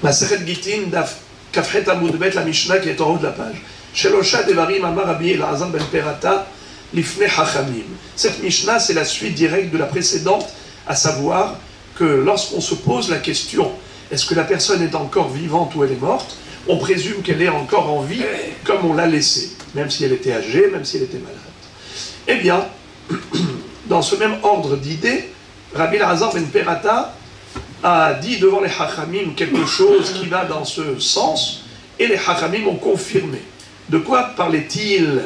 Masechet Gitin, Daf Kafret Amud Bet, la Mishnah qui est en haut de la page. Shelosha Devarim Amar Rabbi Elazar ben Perata Lifnei Chachamim. Cette Mishnah, c'est la suite directe de la précédente, à savoir que lorsqu'on se pose la question, est-ce que la personne est encore vivante ou elle est morte, on présume qu'elle est encore en vie comme on l'a laissée, même si elle était âgée, même si elle était malade. Eh bien, dans ce même ordre d'idées, Rabbi Elazar ben Perata a dit devant les Chachamim quelque chose qui va dans ce sens, et les Chachamim ont confirmé. De quoi parlait-il?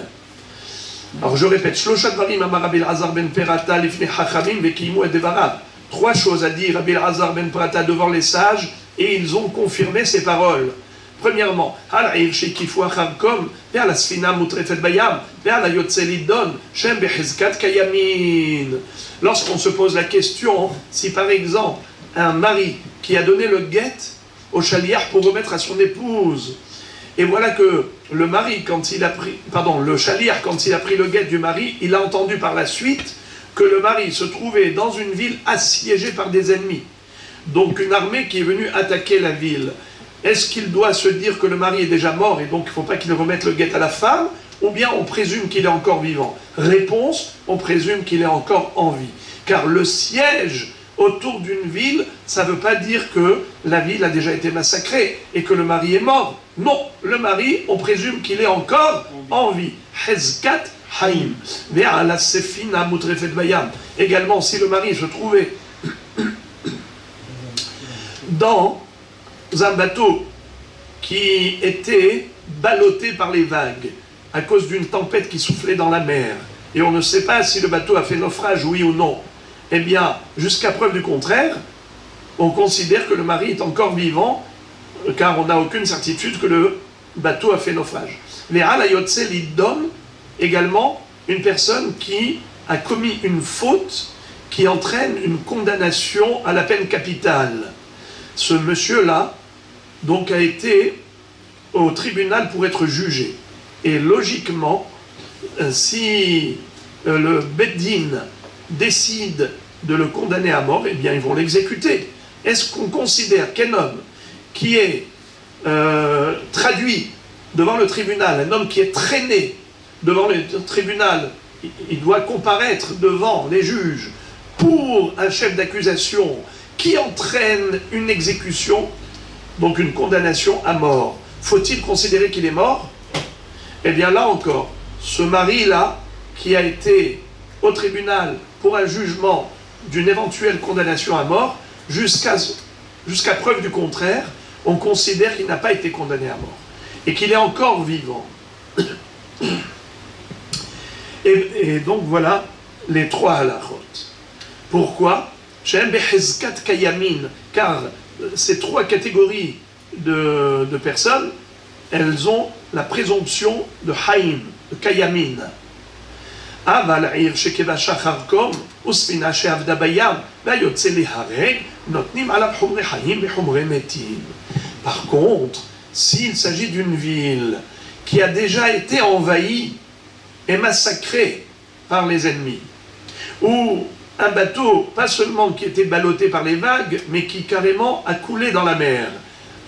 Alors je répète, Shloshat Varim Amar Rabbi Elazar ben Perata Lifnei Chachamim Vekimu et Devarav. Trois choses à dire Rabbi Elazar ben Perata devant les sages, et ils ont confirmé ces paroles. Premièrement, lorsqu'on se pose la question, si par exemple un mari qui a donné le guet au chaliar pour remettre à son épouse, et voilà que le mari, quand il a pris, le chaliar, quand il a pris le guet du mari, il a entendu par la suite que le mari se trouvait dans une ville assiégée par des ennemis. Donc une armée qui est venue attaquer la ville. Est-ce qu'il doit se dire que le mari est déjà mort et donc il ne faut pas qu'il remette le guet à la femme, ou bien on présume qu'il est encore vivant? Réponse, on présume qu'il est encore en vie. Car le siège autour d'une ville, ça ne veut pas dire que la ville a déjà été massacrée et que le mari est mort. Non, le mari, on présume qu'il est encore en vie. Hezkat Haïm. Également, si le mari se trouvait dans un bateau qui était ballotté par les vagues à cause d'une tempête qui soufflait dans la mer, et on ne sait pas si le bateau a fait naufrage, oui ou non, eh bien, jusqu'à preuve du contraire, on considère que le mari est encore vivant, car on n'a aucune certitude que le bateau a fait naufrage. Les halayotse l'idom, également, une personne qui a commis une faute qui entraîne une condamnation à la peine capitale. Ce monsieur-là, donc, a été au tribunal pour être jugé. Et logiquement, si le Beddin décide de le condamner à mort, eh bien, ils vont l'exécuter. Est-ce qu'on considère qu'un homme qui est traduit devant le tribunal, un homme qui est traîné devant le tribunal, il doit comparaître devant les juges pour un chef d'accusation qui entraîne une exécution, donc une condamnation à mort? Faut-il considérer qu'il est mort? Eh bien là encore, ce mari-là, qui a été au tribunal pour un jugement d'une éventuelle condamnation à mort, jusqu'à preuve du contraire, on considère qu'il n'a pas été condamné à mort, et qu'il est encore vivant. Et donc voilà les trois halachot. Pourquoi? Car ces trois catégories de personnes, elles ont la présomption de Haïm, de Kayamin. Par contre, s'il s'agit d'une ville qui a déjà été envahie et massacrée par les ennemis, ou un bateau, pas seulement qui était ballotté par les vagues, mais qui carrément a coulé dans la mer,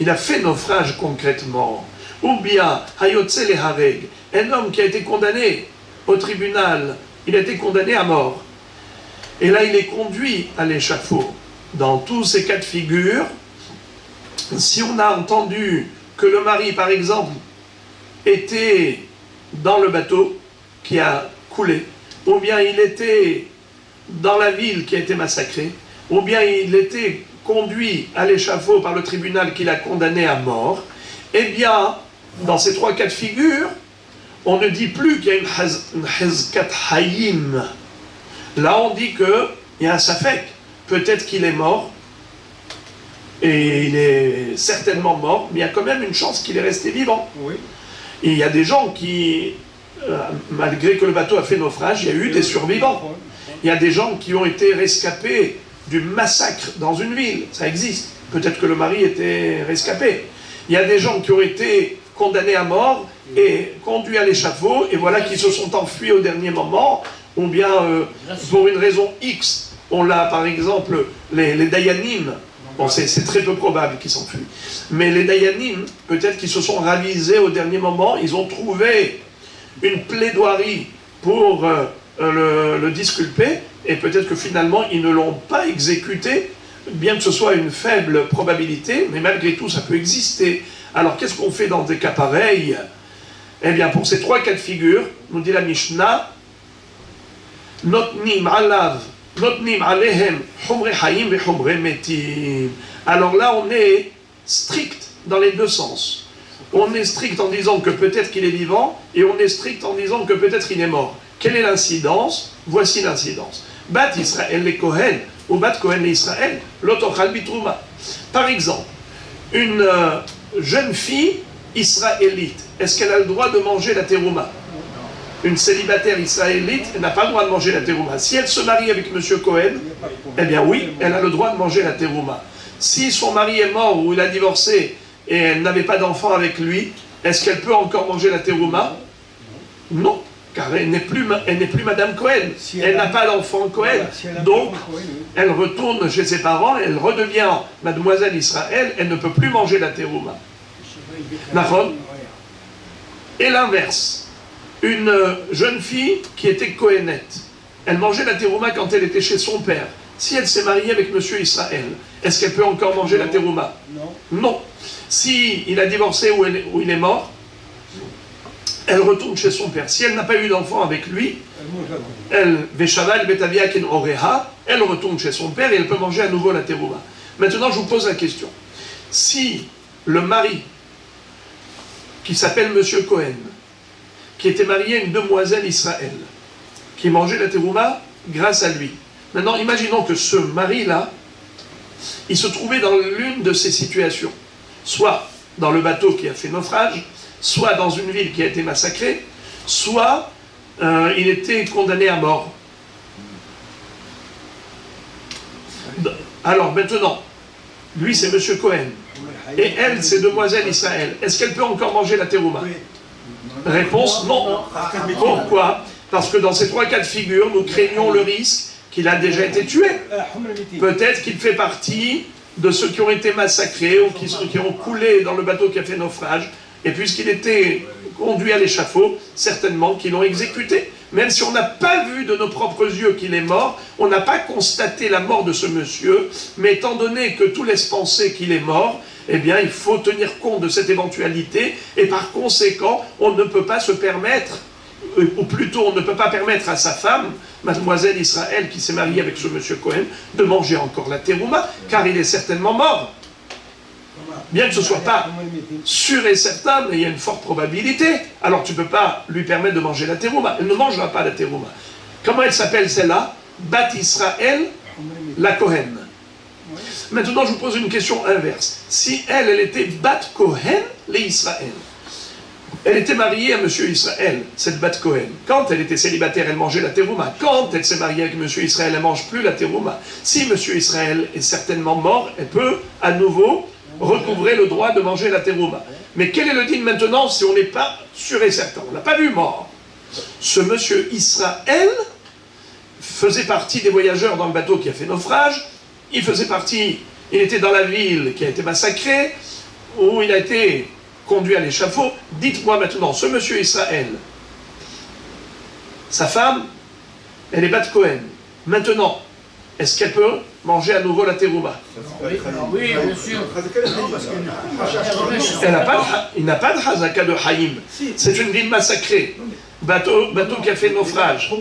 il a fait naufrage concrètement, ou bien Hayotse le Hareg, un homme qui a été condamné au tribunal, il a été condamné à mort, et là il est conduit à l'échafaud. Dans tous ces cas de figure, si on a entendu que le mari, par exemple, était dans le bateau qui a coulé, ou bien il était dans la ville qui a été massacrée, ou bien il était conduit à l'échafaud par le tribunal qui l'a condamné à mort, eh bien, dans ces trois cas de figure, on ne dit plus qu'il y a une hezkat hayim. Là, on dit qu'il y a un safek. Peut-être qu'il est mort, et il est certainement mort, mais il y a quand même une chance qu'il est resté vivant. Oui. Et il y a des gens qui, malgré que le bateau a fait naufrage, il y a eu des survivants. Il y a des gens qui ont été rescapés du massacre dans une ville, ça existe. Peut-être que le mari était rescapé. Il y a des gens qui ont été condamnés à mort et conduits à l'échafaud, et voilà qui se sont enfuis au dernier moment, ou bien pour une raison X, on l'a par exemple, les Dayanim, Bon, c'est très peu probable qu'ils s'enfuient. Mais les Dayanim, peut-être qu'ils se sont ravisés au dernier moment, ils ont trouvé une plaidoirie pour le disculper, et peut-être que finalement ils ne l'ont pas exécuté, bien que ce soit une faible probabilité, mais malgré tout ça peut exister. Alors qu'est-ce qu'on fait dans des cas pareils? Eh bien pour ces trois cas de figure, nous dit la Mishnah, Notnim alav, Notnim alehem, Humre hayim ve humre metim. Alors là on est strict dans les deux sens. On est strict en disant que peut-être qu'il est vivant, et on est strict en disant que peut-être il est mort. Quelle est l'incidence? Voici l'incidence. Bat Israël les Kohen, ou Bat Kohen les Israël, l'otochal bitrouma. Par exemple, une jeune fille israélite, est-ce qu'elle a le droit de manger la terouma? Une célibataire israélite, elle n'a pas le droit de manger la terouma. Si elle se marie avec M. Cohen, eh bien oui, elle a le droit de manger la terouma. Si son mari est mort ou il a divorcé et elle n'avait pas d'enfant avec lui, est-ce qu'elle peut encore manger la terouma? Non, car elle n'est plus Madame Cohen. Elle n'a pas d'enfant Cohen. Donc, elle retourne chez ses parents, elle redevient Mademoiselle Israël, elle ne peut plus manger la terouma. D'accord? Et l'inverse. Une jeune fille qui était Cohenette, elle mangeait la terouma quand elle était chez son père. Si elle s'est mariée avec M. Israël, est-ce qu'elle peut encore manger la terouma? Non. Si il a divorcé ou il est mort, elle retourne chez son père. Si elle n'a pas eu d'enfant avec lui, elle retourne chez son père et elle peut manger à nouveau la terouma. Maintenant, je vous pose la question. Si le mari, qui s'appelle M. Cohen, qui était marié à une demoiselle Israël, qui mangeait la terouma grâce à lui. Maintenant, imaginons que ce mari-là, il se trouvait dans l'une de ces situations. Soit dans le bateau qui a fait naufrage, soit dans une ville qui a été massacrée, soit il était condamné à mort. Alors maintenant, lui c'est M. Cohen, et elle c'est demoiselle Israël. Est-ce qu'elle peut encore manger la terouma? Réponse non. Pourquoi? Parce que dans ces trois cas de figure, nous craignons le risque qu'il a déjà été tué. Peut-être qu'il fait partie de ceux qui ont été massacrés ou qui ont coulé dans le bateau qui a fait naufrage. Et puisqu'il était conduit à l'échafaud, certainement qu'ils l'ont exécuté. Même si on n'a pas vu de nos propres yeux qu'il est mort, on n'a pas constaté la mort de ce monsieur, mais étant donné que tout laisse penser qu'il est mort, eh bien il faut tenir compte de cette éventualité, et par conséquent, on ne peut pas se permettre, ou plutôt on ne peut pas permettre à sa femme, Mademoiselle Israël, qui s'est mariée avec ce monsieur Cohen, de manger encore la terouma, car il est certainement mort. Bien que ce ne soit pas sûr et certain, mais il y a une forte probabilité, alors tu ne peux pas lui permettre de manger la terouma. Elle ne mangera pas la terouma. Comment elle s'appelle celle-là? Bat Israël, la Cohen. Maintenant, je vous pose une question inverse. Si elle était Bat Cohen, les Israël, elle était mariée à M. Israël, cette Bat Cohen. Quand elle était célibataire, elle mangeait la terouma. Quand elle s'est mariée avec M. Israël, elle ne mange plus la terouma. Si M. Israël est certainement mort, elle peut à nouveau recouvrer le droit de manger la terouma. Mais quel est le din maintenant si on n'est pas sûr et certain? On n'a pas vu mort. Ce monsieur Israël faisait partie des voyageurs dans le bateau qui a fait naufrage. Il faisait partie, il était dans la ville qui a été massacrée, où il a été conduit à l'échafaud. Dites-moi maintenant, ce monsieur Israël, sa femme, elle est Bat Cohen. Maintenant, est-ce qu'elle peut manger à nouveau la terouma? Oui, bien sûr. Il n'a pas de Hazaka de Haïm. C'est une ville massacrée. Bateau qui a fait naufrage.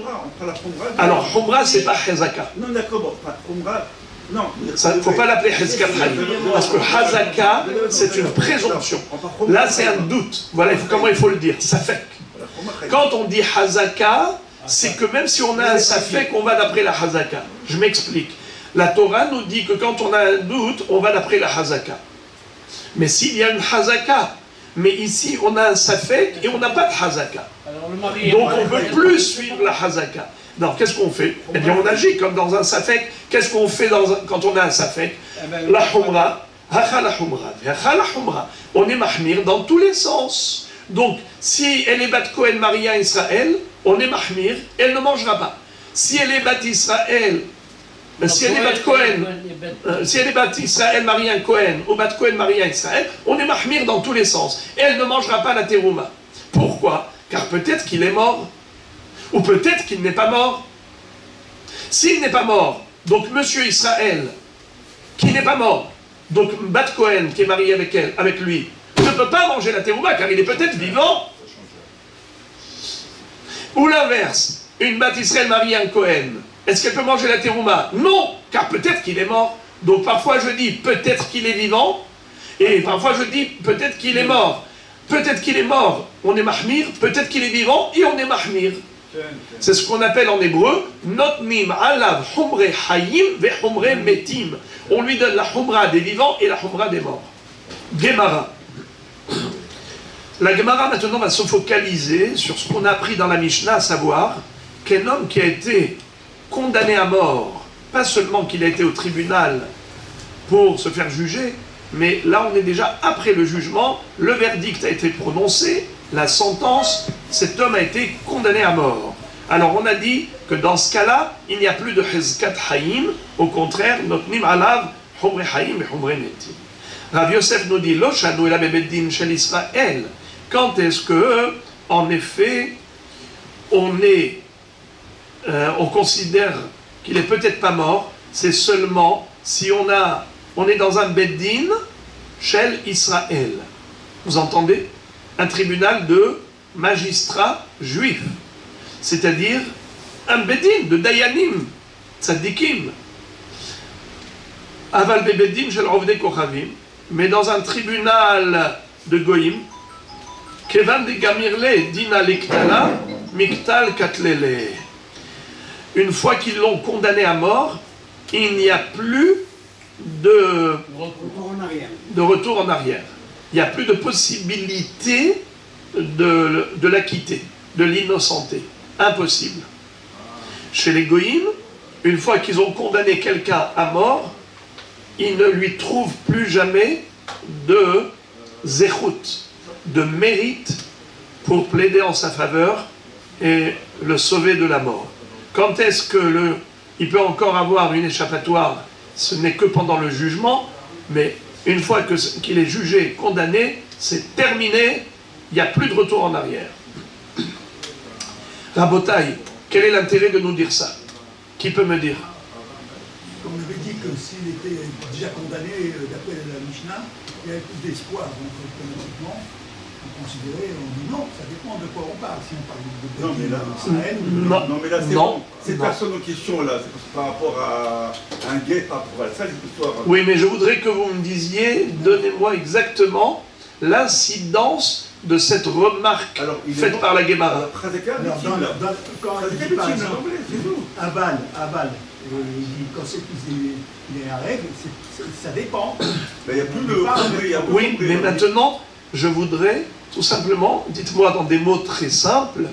Alors, Humra, c'est pas Hazaka. Non, d'accord, Humra. Non. Il ne faut pas l'appeler Hazaka de Haïm. Parce que Hazaka, c'est une présomption. Là, c'est un doute. Voilà comment il faut le dire. Safek. Quand on dit Hazaka, c'est que même si on a un safek, on va d'après la Hazaka. Je m'explique. La Torah nous dit que quand on a un doute, on va d'après la Hazaka. Mais s'il y a une Hazaka, mais ici on a un safek et on n'a pas de Hazaka. Donc on ne peut plus suivre la Hazaka. Alors qu'est-ce qu'on fait? Eh bien on agit comme dans un safek. Qu'est-ce qu'on fait quand on a un safek? La Humra, la Humra. On est mahmir dans tous les sens. Donc si elle est Bat Cohen Maria Israël, on est mahmir, elle ne mangera pas. Si elle est Bat Israël, Si elle est Bat Cohen, si elle est Bat Israël marie un Cohen, ou Bat Cohen marie un Israël, on est mahmir dans tous les sens. Et elle ne mangera pas la terouma. Pourquoi? Car peut-être qu'il est mort, ou peut-être qu'il n'est pas mort. S'il n'est pas mort, donc Monsieur Israël, qui n'est pas mort, donc Bat Cohen, qui est marié avec elle, avec lui, ne peut pas manger la terouma, car il est peut-être vivant. Ou l'inverse, une Bat Israël marie un Cohen, est-ce qu'elle peut manger la terouma? Non, car peut-être qu'il est mort. Donc parfois je dis peut-être qu'il est vivant, et parfois je dis peut-être qu'il est mort. Peut-être qu'il est mort, on est mahmir, peut-être qu'il est vivant, et on est mahmir. C'est ce qu'on appelle en hébreu notnim alav humre hayim ve humre metim. On lui donne la humra des vivants et la humra des morts. Gemara. La Gemara maintenant va se focaliser sur ce qu'on a appris dans la Mishnah, à savoir qu'un homme qui a été condamné à mort, pas seulement qu'il a été au tribunal pour se faire juger, mais là on est déjà après le jugement, le verdict a été prononcé, la sentence, cet homme a été condamné à mort. Alors on a dit que dans ce cas-là, il n'y a plus de Hezkat Haïm, au contraire, Notnim Alav, Humre Haïm et Humre Metim. Rav Yosef nous dit, Lo Shanu el Bebeddin Shel Israël. Quand est-ce que, en effet, on considère qu'il est peut-être pas mort, c'est seulement si on est dans un Beddin Shel Israël. Vous entendez? Un tribunal de magistrats juifs. C'est-à-dire un Beddin de Dayanim, Tzadikim. Aval Bebeddin Shel Ovdei Kochavim. Mais dans un tribunal de Goïm, Kevan de Gamirle, Dina Liktala, Miktal Katlele. Une fois qu'ils l'ont condamné à mort, il n'y a plus de retour en arrière. Il n'y a plus de possibilité de l'acquitter, de l'innocenter. Impossible. Chez les Goïm, une fois qu'ils ont condamné quelqu'un à mort, ils ne lui trouvent plus jamais de zéchout, de mérite pour plaider en sa faveur et le sauver de la mort. Quand est-ce il peut encore avoir une échappatoire? Ce n'est que pendant le jugement, mais une fois qu'il est jugé, condamné, c'est terminé, il n'y a plus de retour en arrière. Rabotaï, quel est l'intérêt de nous dire ça? Qui peut me dire? Comme on avait dit que s'il était déjà condamné, d'après la Mishnah, il y avait plus d'espoir. Donc, automatiquement, on considérait, on dit non, ça dépend de quoi on parle. Si on parle de Non, mais là, Israël, non, mais là, c'est non, bon. Cette personne en question, là, c'est par rapport à un guet, par rapport à ça, c'est l'histoire. Oui, mais je voudrais que vous me disiez, donnez-moi exactement l'incidence de cette remarque faite par la Gemara. quand il parle un bal, il dit quand il est à règle, ça dépend. Il n'y a plus de... Oui, mais maintenant, je voudrais tout simplement, dites-moi dans des mots très simples,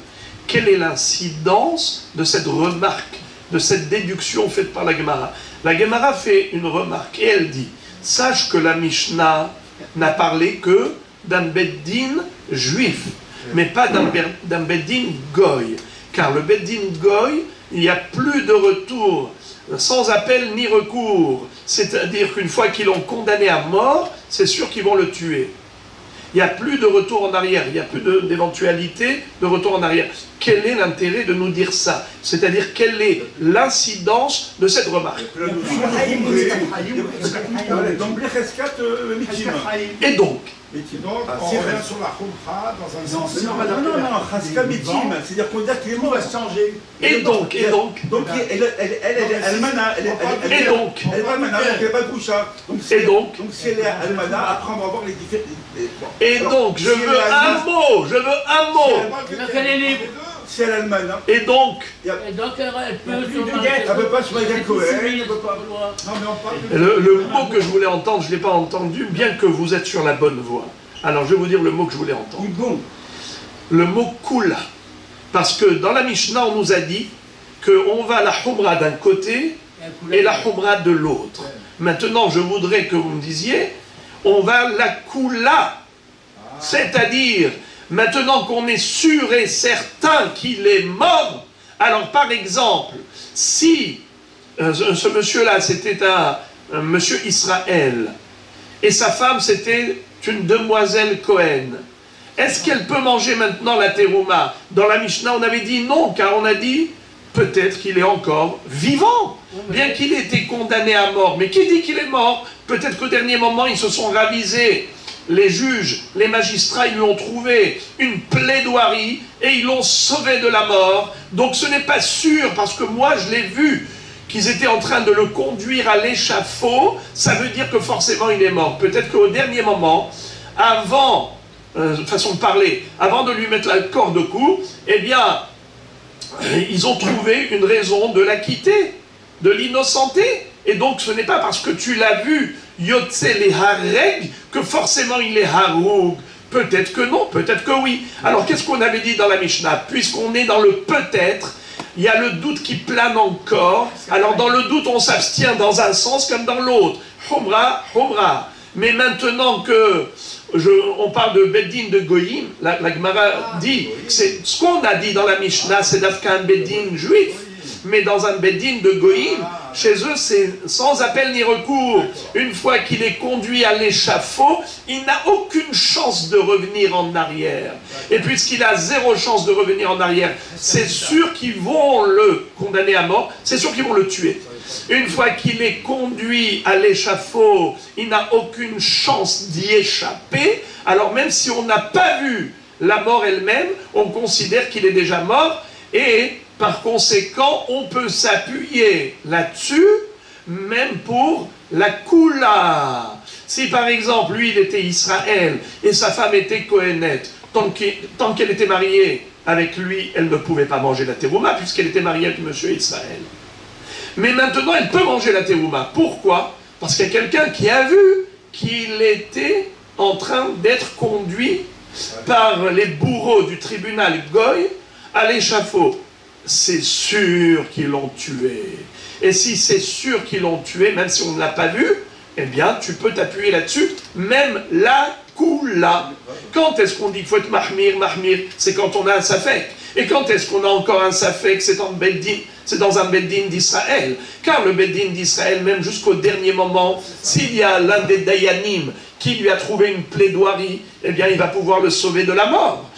quelle est l'incidence de cette remarque, de cette déduction faite par la Gemara. La Gemara fait une remarque et elle dit, sache que la Mishnah n'a parlé que d'un beddin juif, mais pas d'un beddin goy. Car le beddin goy, il n'y a plus de retour, sans appel ni recours. C'est-à-dire qu'une fois qu'ils l'ont condamné à mort, c'est sûr qu'ils vont le tuer. Il n'y a plus de retour en arrière, il n'y a plus d'éventualité de retour en arrière. Quel est l'intérêt de nous dire ça? C'est-à-dire, quelle est l'incidence de cette remarque? Et donc Donc, on revient sur la Khumra dans un sens. Non, Chaska Mitim, c'est-à-dire qu'on dit que les mots va changer. Et donc elle est almana, elle n'est pas boucha. Donc si elle est almana, après on va voir les différents. Et donc, je veux un mot. Quel est libre? Si elle est almana. Et donc, elle peut elle ne peut pas se marier avec Cohen. Non, mais on parle de... le mot que je voulais entendre, je ne l'ai pas entendu, bien que vous êtes sur la bonne voie. Alors, je vais vous dire le mot que je voulais entendre. Le mot kula. Parce que dans la Mishnah, on nous a dit qu'on va à la Humra d'un côté et la Humra de l'autre. Maintenant, je voudrais que vous me disiez, on va la kula. C'est-à-dire, maintenant qu'on est sûr et certain qu'il est mort, alors par exemple, si ce monsieur-là, c'était un monsieur Israël. Et sa femme, c'était une demoiselle Cohen. Est-ce qu'elle peut manger maintenant la terouma? Dans la Mishnah, on avait dit non, car on a dit peut-être qu'il est encore vivant, bien qu'il ait été condamné à mort. Mais qui dit qu'il est mort? Peut-être qu'au dernier moment, ils se sont ravisés. Les juges, les magistrats, ils lui ont trouvé une plaidoirie et ils l'ont sauvé de la mort. Donc ce n'est pas sûr, parce que moi, je l'ai vu, qu'ils étaient en train de le conduire à l'échafaud. Ça veut dire que forcément, il est mort. Peut-être qu'au dernier moment, avant, façon de parler, avant de lui mettre la corde au cou, eh bien, ils ont trouvé une raison de l'acquitter, de l'innocenter. Et donc, ce n'est pas parce que tu l'as vu, Yotze les Hareg, que forcément il est Haroug. Peut-être que non, peut-être que oui. Alors, qu'est-ce qu'on avait dit dans la Mishnah? Puisqu'on est dans le peut-être, il y a le doute qui plane encore. Alors, dans le doute, on s'abstient dans un sens comme dans l'autre. Humra, humra. Mais maintenant que on parle de Beddin de Goïm, la Gemara dit, c'est ce qu'on a dit dans la Mishnah, c'est d'Afka un Beddin juif, mais dans un Beddin de Goïm, chez eux, c'est sans appel ni recours. Une fois qu'il est conduit à l'échafaud, il n'a aucune chance de revenir en arrière. Et puisqu'il a zéro chance de revenir en arrière, c'est sûr qu'ils vont le condamner à mort, c'est sûr qu'ils vont le tuer. Une fois qu'il est conduit à l'échafaud, il n'a aucune chance d'y échapper. Alors même si on n'a pas vu la mort elle-même, on considère qu'il est déjà mort. Et par conséquent, on peut s'appuyer là-dessus, même pour la Kula. Si par exemple, lui, il était Israël et sa femme était Kohénette, tant qu'elle était mariée avec lui, elle ne pouvait pas manger la terouma puisqu'elle était mariée avec monsieur Israël. Mais maintenant, elle peut manger la terouma. Pourquoi? Parce qu'il y a quelqu'un qui a vu qu'il était en train d'être conduit par les bourreaux du tribunal Goy à l'échafaud. C'est sûr qu'ils l'ont tué. Et si c'est sûr qu'ils l'ont tué, même si on ne l'a pas vu, eh bien, tu peux t'appuyer là-dessus, même la Kula. Quand est-ce qu'on dit qu'il faut être mahmir? Mahmir, c'est quand on a un safek. Et quand est-ce qu'on a encore un safek? C'est dans un beddin d'Israël. Car le beddin d'Israël, même jusqu'au dernier moment, s'il y a l'un des dayanim qui lui a trouvé une plaidoirie, eh bien, il va pouvoir le sauver de la mort.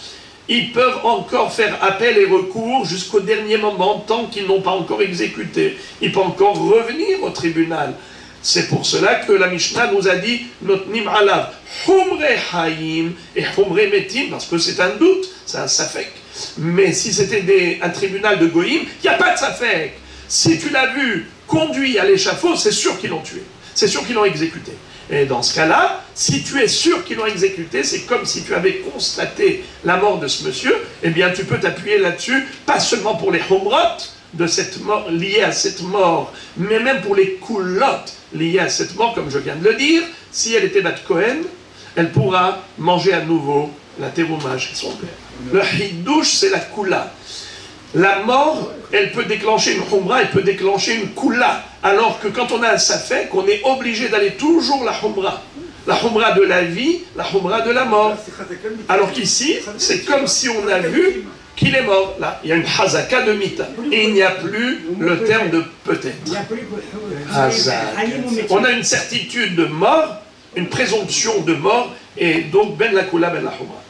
Ils peuvent encore faire appel et recours jusqu'au dernier moment, tant qu'ils n'ont pas encore exécuté. Ils peuvent encore revenir au tribunal. C'est pour cela que la Mishnah nous a dit Notnim alav humre haïm et humre metim, parce que c'est un doute, c'est un safek. Mais si c'était un tribunal de Goïm, il n'y a pas de safek. Si tu l'as vu conduit à l'échafaud, c'est sûr qu'ils l'ont tué. C'est sûr qu'ils l'ont exécuté. Et dans ce cas-là, si tu es sûr qu'ils l'ont exécuté, c'est comme si tu avais constaté la mort de ce monsieur, eh bien tu peux t'appuyer là-dessus, pas seulement pour les humrot de cette mort, liées à cette mort, mais même pour les kulot liées à cette mort, comme je viens de le dire. Si elle était Bat Cohen, elle pourra manger à nouveau la terouma chez son père. Le hidouche, c'est la kula. La mort, elle peut déclencher une humra, elle peut déclencher une kula. Alors que quand on a un safek, on est obligé d'aller toujours la humra. La humra de la vie, la humra de la mort. Alors qu'ici, c'est comme si on a vu qu'il est mort. Là, il y a une hazaka de mita. Et il n'y a plus le terme de peut-être. On a une certitude de mort, une présomption de mort, et donc ben la kula, ben la humra.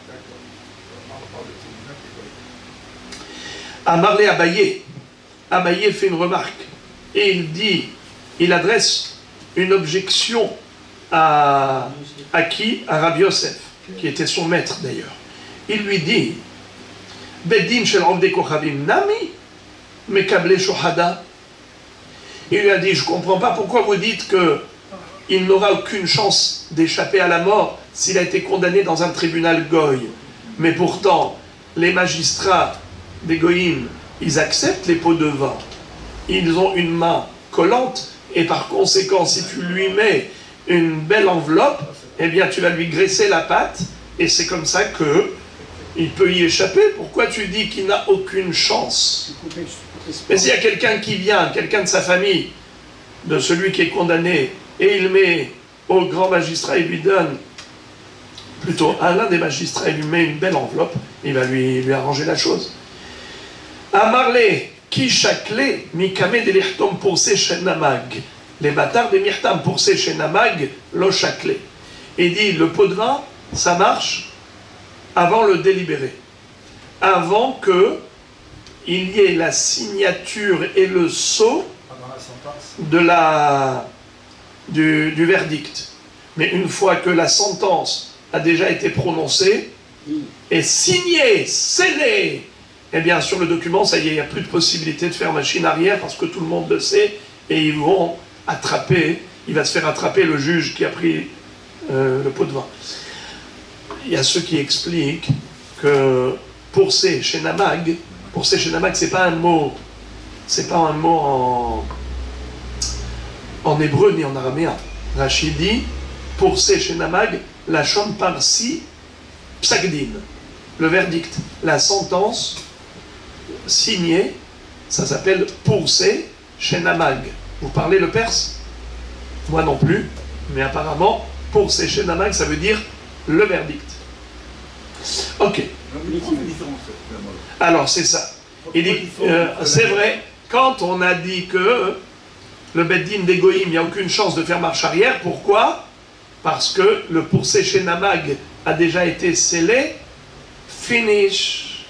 Amarlé Abaye. Abaye fait une remarque. Et il dit, il adresse une objection à qui? À Rabbi Yosef, qui était son maître d'ailleurs. Il lui dit, Beddin shel Ovdei Kochavim nami mekable shohada. Il lui a dit, je ne comprends pas pourquoi vous dites qu'il n'aura aucune chance d'échapper à la mort s'il a été condamné dans un tribunal goy. Mais pourtant, les magistrats des goïms, ils acceptent les pots de vin. Ils ont une main collante et par conséquent, si tu lui mets une belle enveloppe, eh bien tu vas lui graisser la patte et c'est comme ça que il peut y échapper. Pourquoi tu dis qu'il n'a aucune chance? Mais s'il y a quelqu'un qui vient, quelqu'un de sa famille, de celui qui est condamné, et il met au grand magistrat, il lui donne, plutôt à l'un des magistrats, il lui met une belle enveloppe, il va lui arranger la chose. Amarlé, Ki shakle mikame de l'irtom pour ses shenamag. Les bâtards des mirtam pour ses shenamag, lo shakle. Et dit, le pot de vin, ça marche avant le délibéré. Avant que il y ait la signature et le sceau du verdict. Mais une fois que la sentence a déjà été prononcée et signée, scellée, eh bien sur le document, ça y est, il n'y a plus de possibilité de faire machine arrière parce que tout le monde le sait et ils vont attraper, il va se faire attraper le juge qui a pris le pot de vin. Il y a ceux qui expliquent que pour ces shenamag, c'est pas un mot en hébreu ni en araméen. Rachid dit, pour ces shenamag, la shon parsi psagdin, le verdict, la sentence signée, ça s'appelle pour ces shenamag. Vous parlez le perse? Moi non plus, mais apparemment, pour ces shenamag, ça veut dire le verdict. Ok. Alors c'est ça. Il dit, c'est vrai, quand on a dit que le Beddin d'Egoïm, il n'y a aucune chance de faire marche arrière, pourquoi? Parce que le pourcé chez Namag a déjà été scellé, finish.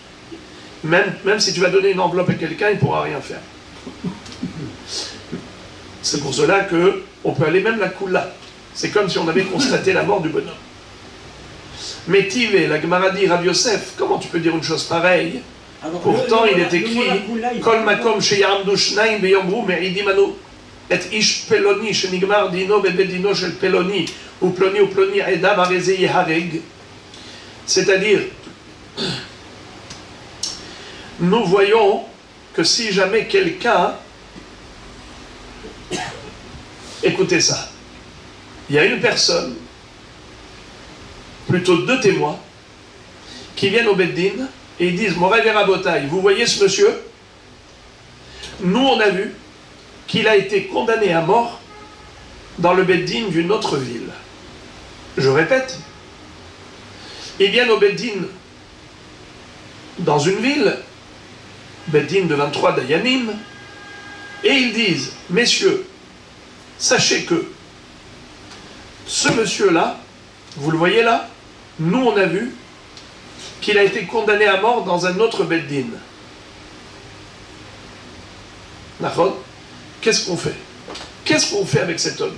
Même si tu vas donner une enveloppe à quelqu'un, il ne pourra rien faire. C'est pour cela qu'on peut aller même la Kula. C'est comme si on avait constaté la mort du bonhomme. Mais Tivé, la Gemara dit, Rav Yosef, comment tu peux dire une chose pareille? Pourtant, il est écrit Kol makom sheyamdu shnaim beyomru me'idimanu et ish peloni shenigmar dino bebedino shel peloni ou ploni eda bareze yehareg. C'est-à-dire, nous voyons que si jamais quelqu'un, écoutez ça, il y a une personne, plutôt deux témoins, qui viennent au Beddin et ils disent, Moray Verabotaï, vous voyez ce monsieur? Nous, on a vu qu'il a été condamné à mort dans le Beddin d'une autre ville. Je répète, ils viennent au Beddin dans une ville, Beddin de 23 Dayanim, et ils disent, messieurs, sachez que ce monsieur-là, vous le voyez là, nous on a vu qu'il a été condamné à mort dans un autre Beddin. D'accord? Qu'est-ce qu'on fait? Qu'est-ce qu'on fait avec cet homme?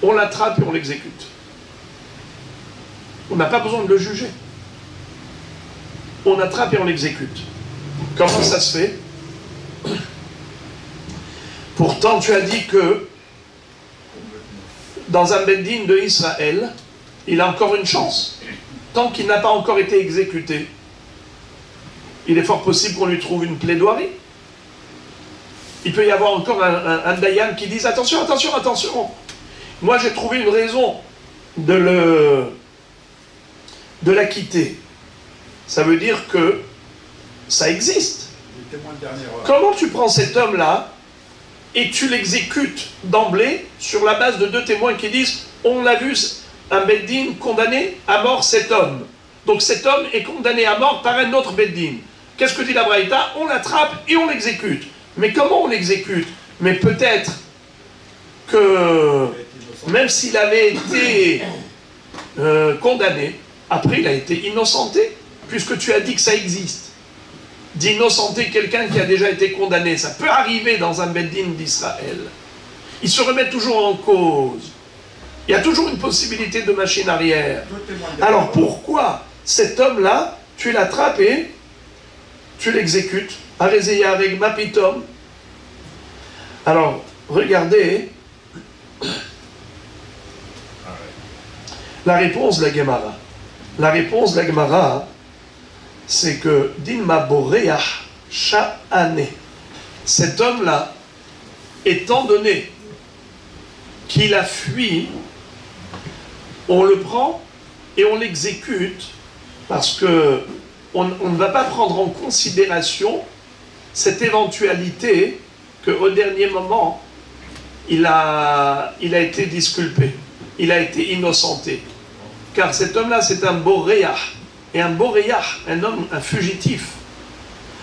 On l'attrape et on l'exécute. On n'a pas besoin de le juger. On attrape et on l'exécute. Comment ça se fait? Pourtant, tu as dit que dans un Beddin de Israël, il a encore une chance. Tant qu'il n'a pas encore été exécuté, il est fort possible qu'on lui trouve une plaidoirie. Il peut y avoir encore un Dayan qui dise attention, attention, attention. Moi j'ai trouvé une raison de l'acquitter. Ça veut dire que ça existe. Comment tu prends cet homme-là et tu l'exécutes d'emblée sur la base de deux témoins qui disent on l'a vu, un Beddin condamné à mort cet homme. Donc cet homme est condamné à mort par un autre Beddin. Qu'est-ce que dit la Braïta? On l'attrape et on l'exécute. Mais comment on l'exécute? Mais peut-être que même s'il avait été condamné, après il a été innocenté, puisque tu as dit que ça existe. D'innocenter quelqu'un qui a déjà été condamné, ça peut arriver dans un Beddin d'Israël. Il se remet toujours en cause. Il y a toujours une possibilité de machine arrière. Alors pourquoi cet homme-là, tu l'attrapes et tu l'exécutes? Arezeya avec Mapitom. Alors, regardez la réponse de la Gemara. La réponse de la Gemara, c'est que Dinma Boreach Sha'ane. Cet homme-là, étant donné qu'il a fui, on le prend et on l'exécute parce que on ne va pas prendre en considération cette éventualité qu'au dernier moment, il a été disculpé, il a été innocenté. Car cet homme-là, c'est un boréach. Et un boréach, un homme, un fugitif.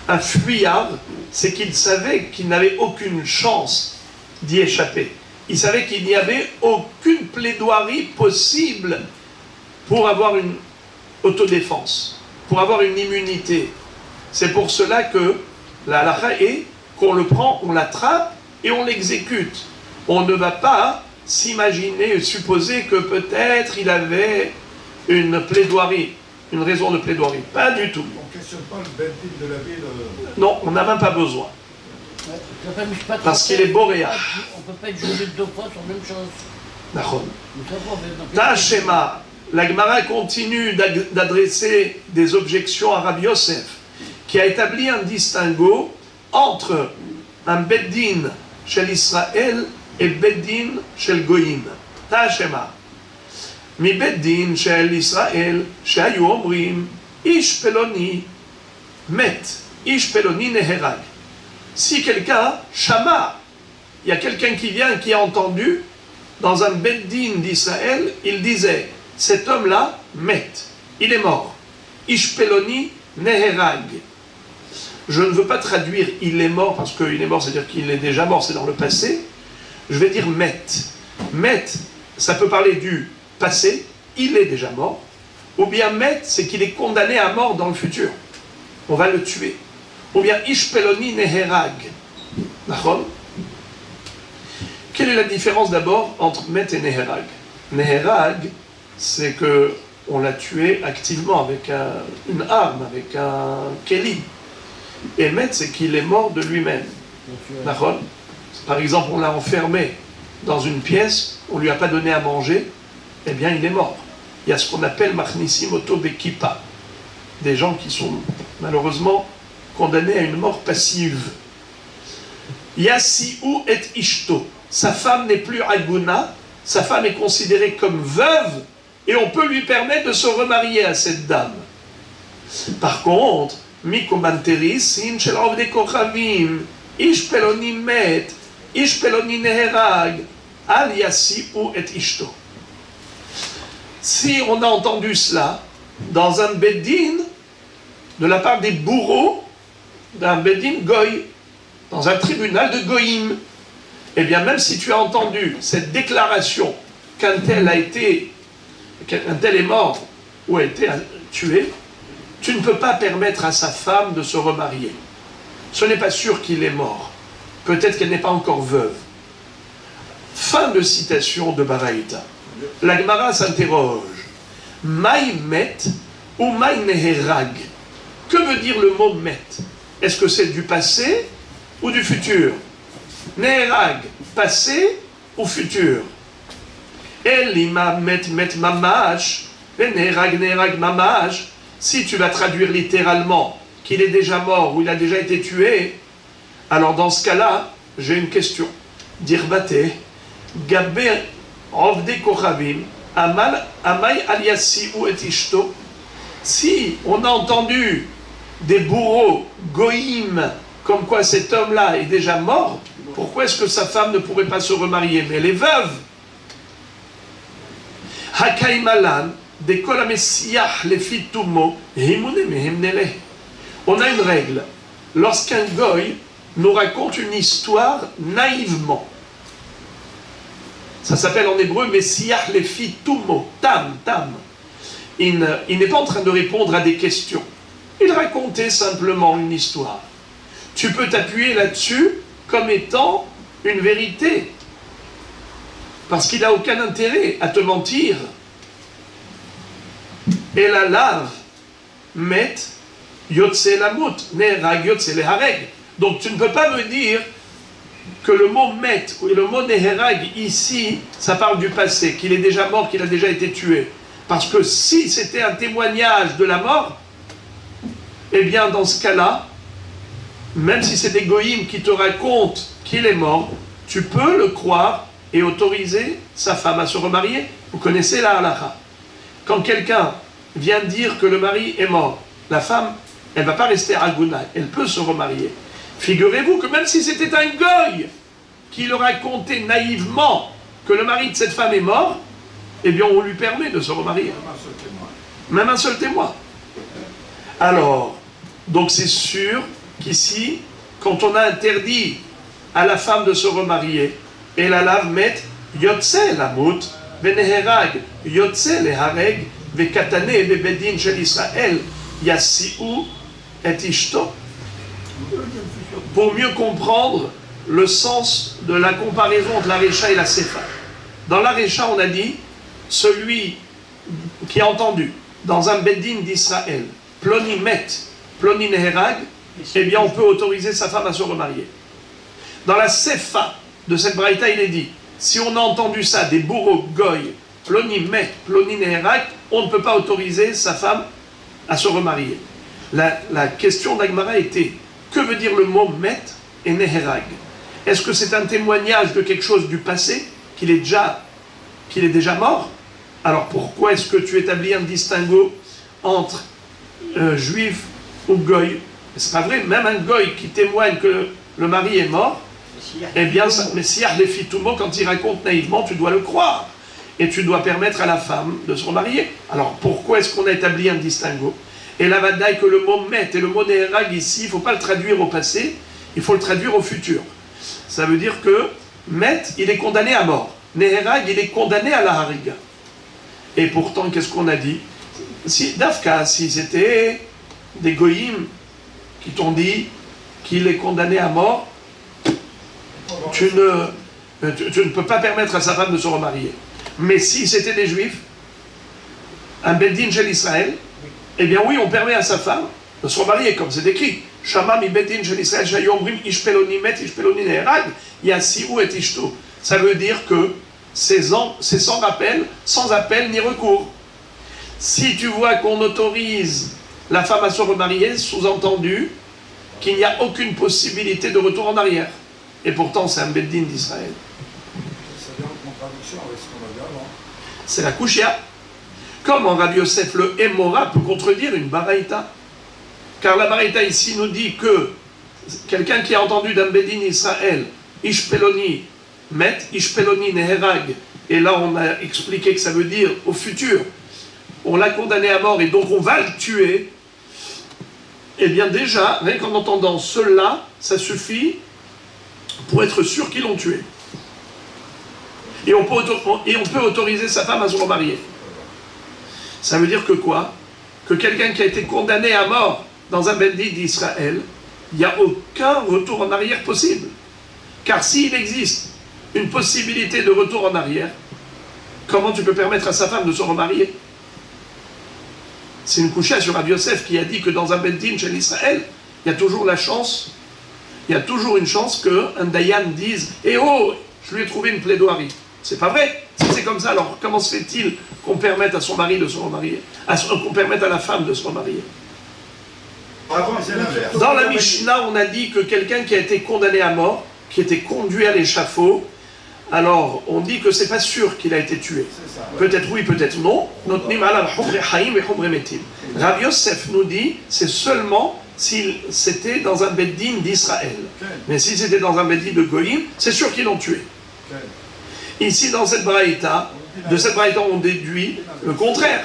un fuyard, c'est qu'il savait qu'il n'avait aucune chance d'y échapper. Il savait qu'il n'y avait aucune plaidoirie possible pour avoir une autodéfense, pour avoir une immunité. C'est pour cela que la halakha est qu'on le prend, on l'attrape et on l'exécute. On ne va pas s'imaginer, supposer que peut-être il avait une plaidoirie, une raison de plaidoirie. Pas du tout. On ne questionne pas le Beddin de la ville. Non, on n'a même pas besoin. Ouais, parce qu'il est boréa. On ne peut pas être jugé deux fois sur la même chose. D'accord. Tachema, la Gemara continue d'adresser des objections à Rabbi Yosef, qui a établi un distinguo entre un Beddin chez l'Israël et Beddin chez le Goïm. Tachema. Mi Beddin chez l'Israël, chez Ayu Omrim, Ish Peloni met, Ish Peloni neherag. Si quelqu'un, Shama, il y a quelqu'un qui vient, qui a entendu, dans un Beddin d'Israël, il disait, cet homme-là, met, il est mort. Ishpeloni neherag. Je ne veux pas traduire il est mort, parce qu'il est mort, c'est-à-dire qu'il est déjà mort, c'est dans le passé. Je vais dire met. Met, ça peut parler du passé, il est déjà mort. Ou bien met, c'est qu'il est condamné à mort dans le futur. On va le tuer. Ou bien Ishpeloni neherag. D'accord ? Quelle est la différence d'abord entre Met et Neherag? Neherag, c'est que on l'a tué activement avec une arme, avec un Keli. Et Met, c'est qu'il est mort de lui-même. D'accord ? Par exemple, on l'a enfermé dans une pièce, on ne lui a pas donné à manger, eh bien il est mort. Il y a ce qu'on appelle Machnissim Oto Bekipa. Des gens qui sont malheureusement condamnés à une mort passive. Yassiou et Ishto. Sa femme n'est plus Aguna, sa femme est considérée comme veuve, et on peut lui permettre de se remarier à cette dame. Par contre, Mikomanteris, Sin Shel Ovdei Kochavim, Ish Peloni Met, Ish Peloni Neherag, Al Yassiou et Ishto. Si on a entendu cela dans un Beddin, de la part des bourreaux d'un Beddin Goy, dans un tribunal de Goïm, eh bien, même si tu as entendu cette déclaration qu'un tel est mort ou a été tué, tu ne peux pas permettre à sa femme de se remarier. Ce n'est pas sûr qu'il est mort. Peut-être qu'elle n'est pas encore veuve. Fin de citation de Baraïta. La Gemara s'interroge. Maï met ou maï neherag? Que veut dire le mot met? Est-ce que c'est du passé ou du futur? Neherag, passé ou futur? Elima met mamash, neherag mamash. Si tu vas traduire littéralement qu'il est déjà mort ou il a déjà été tué, alors dans ce cas-là, j'ai une question. Dirbate, gabe ovdei kochavim, amay aliasi ou et ishto. Si on a entendu des bourreaux goïm, comme quoi cet homme-là est déjà mort, pourquoi est-ce que sa femme ne pourrait pas se remarier? Mais elle est veuve. Hakaimalan, de kol hamesiach lefi tumo, himune mehem neleh. On a une règle. Lorsqu'un goy nous raconte une histoire naïvement, ça s'appelle en hébreu mesiach lefi tumo, tam. Il n'est pas en train de répondre à des questions. Il racontait simplement une histoire. Tu peux t'appuyer là-dessus comme étant une vérité. Parce qu'il n'a aucun intérêt à te mentir. Et la lave, met, yotse lamut, neherag yotse lehareg. Donc tu ne peux pas me dire que le mot met ou le mot neherag ici, ça parle du passé, qu'il est déjà mort, qu'il a déjà été tué. Parce que si c'était un témoignage de la mort, eh bien dans ce cas-là, même si c'est des goïms qui te racontent qu'il est mort, tu peux le croire et autoriser sa femme à se remarier. Vous connaissez la halakha. Quand quelqu'un vient dire que le mari est mort, la femme, elle ne va pas rester aguna, elle peut se remarier. Figurez-vous que même si c'était un goy qui le racontait naïvement que le mari de cette femme est mort, eh bien on lui permet de se remarier. Même un seul témoin. Alors, donc c'est sûr qu'ici, quand on a interdit à la femme de se remarier, et la lave met Yotze Lamut, Veneherag, Yotze Lehareg, Vekatane, Bebedin Shel Israël, Yassiou et Ishto. Pour mieux comprendre le sens de la comparaison entre la Récha et la Sefa. Dans la Récha, on a dit, celui qui a entendu dans un Beddin d'Israël, Ploni Met, Ploni Neherag, eh bien on peut autoriser sa femme à se remarier. Dans la Sefa de cette braïta, il est dit, si on a entendu ça des bourreaux goy, Ploni Met, Ploni Neherag, on ne peut pas autoriser sa femme à se remarier. La question d'Agmara était, que veut dire le mot Met et Neherag? Est-ce que c'est un témoignage de quelque chose du passé, qu'il est déjà mort? Alors pourquoi est-ce que tu établis un distinguo entre juif ou goy? C'est pas vrai, même un goy qui témoigne que le mari est mort, eh bien, Messiah les Fitoumo, quand il raconte naïvement, tu dois le croire. Et tu dois permettre à la femme de se remarier. Alors pourquoi est-ce qu'on a établi un distinguo? Et la vadaï que le mot met et le mot neherag ici, il ne faut pas le traduire au passé, il faut le traduire au futur. Ça veut dire que met, il est condamné à mort. Neherag, il est condamné à la hariga. Et pourtant, qu'est-ce qu'on a dit? Si Dafka, si c'était des goyim qui t'ont dit qu'il est condamné à mort, tu ne peux pas permettre à sa femme de se remarier. Mais si c'était des juifs, un Beddin Shel Israël, eh bien oui, on permet à sa femme de se remarier, comme c'est écrit. Shama mi Beddin Shel Israël, shayomrim ishpeloni met, ishpeloni neherag, yassiou et ishto. Ça veut dire que c'est sans appel ni recours. Si tu vois qu'on autorise la femme à se remarier, sous-entendu qu'il n'y a aucune possibilité de retour en arrière. Et pourtant, c'est un Beddin d'Israël. Ça vient en contradiction avec ce qu'on a dit avant. C'est la Kushia. Comment Rabbi Yosef le Emora peut contredire une Baraïta? Car la Baraïta ici nous dit que quelqu'un qui a entendu d'un Beddin Israël, Ishpeloni Met, Ishpeloni Neherag, et là on a expliqué que ça veut dire au futur, on l'a condamné à mort et donc on va le tuer, eh bien déjà, rien qu'en entendant cela, ça suffit pour être sûr qu'ils l'ont tué. Et on peut autoriser sa femme à se remarier. Ça veut dire que quoi? Que quelqu'un qui a été condamné à mort dans un Beddin d'Israël, il n'y a aucun retour en arrière possible. Car s'il existe une possibilité de retour en arrière, comment tu peux permettre à sa femme de se remarier? C'est une couchée sur Rabbi Yosef qui a dit que dans un Beddin chez l'Israël, il y a toujours la chance, il y a toujours une chance qu'un Dayan dise « Eh oh, je lui ai trouvé une plaidoirie ». C'est pas vrai. Si c'est comme ça, alors comment se fait-il qu'on permette à son mari de se remarier, qu'on permette à la femme de se remarier? Dans la Mishnah, on a dit que quelqu'un qui a été condamné à mort, qui était conduit à l'échafaud, alors on dit que c'est pas sûr qu'il a été tué. Peut-être oui, peut-être non. Rabbi Yosef nous dit c'est seulement si c'était dans un Beddin d'Israël. Mais si c'était dans un Beddin de Goïm, c'est sûr qu'ils l'ont tué. Ici, dans cette braïta, de cette braïta, on déduit le contraire.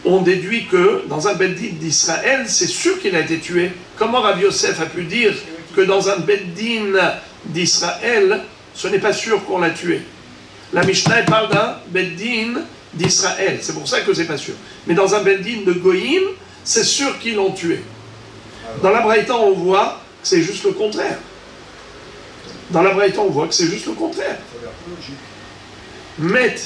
On déduit que dans un Beddin d'Israël, c'est sûr qu'il a été tué. Comment Rabbi Yosef a pu dire que dans un Beddin d'Israël, ce n'est pas sûr qu'on l'a tué? La Mishnah parle d'un Beddin d'Israël, c'est pour ça que c'est pas sûr. Mais dans un Beddin de Goïm, c'est sûr qu'ils l'ont tué. Dans la braïta, on voit que c'est juste le contraire. Dans la braïta, on voit que c'est juste le contraire. Met,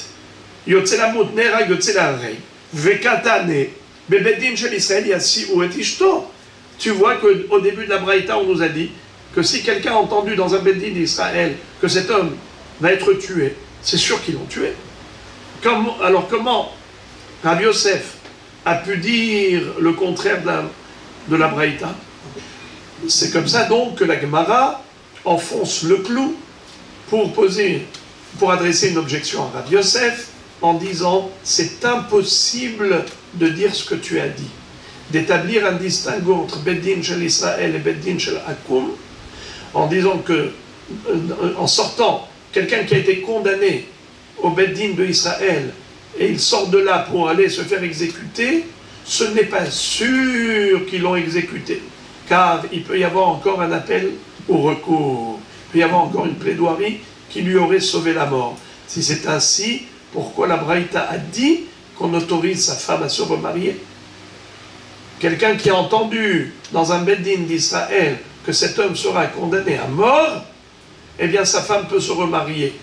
Yotzelamut Nera Yotzelarei, Vekatane, Bebeddin Shel Israël Yassi ou et Ishto. Tu vois qu'au début de la braïta, on nous a dit que si quelqu'un a entendu dans un Beddin d'Israël que cet homme va être tué, c'est sûr qu'ils l'ont tué. Alors comment Rabbi Yosef a pu dire le contraire de la braïta? C'est comme ça donc que la Gemara enfonce le clou pour adresser une objection à Rabbi Yosef en disant c'est impossible de dire ce que tu as dit, d'établir un distinguo entre Beddin Shel Israël et Beddin Shel Akum, en disant que, en sortant, quelqu'un qui a été condamné au Beddin de Israël et il sort de là pour aller se faire exécuter, ce n'est pas sûr qu'ils l'ont exécuté. car il peut y avoir encore un appel au recours, il peut y avoir encore une plaidoirie qui lui aurait sauvé la mort. Si c'est ainsi, pourquoi la Braïta a dit qu'on autorise sa femme à se remarier? Quelqu'un qui a entendu dans un Beddin d'Israël que cet homme sera condamné à mort, eh bien sa femme peut se remarier.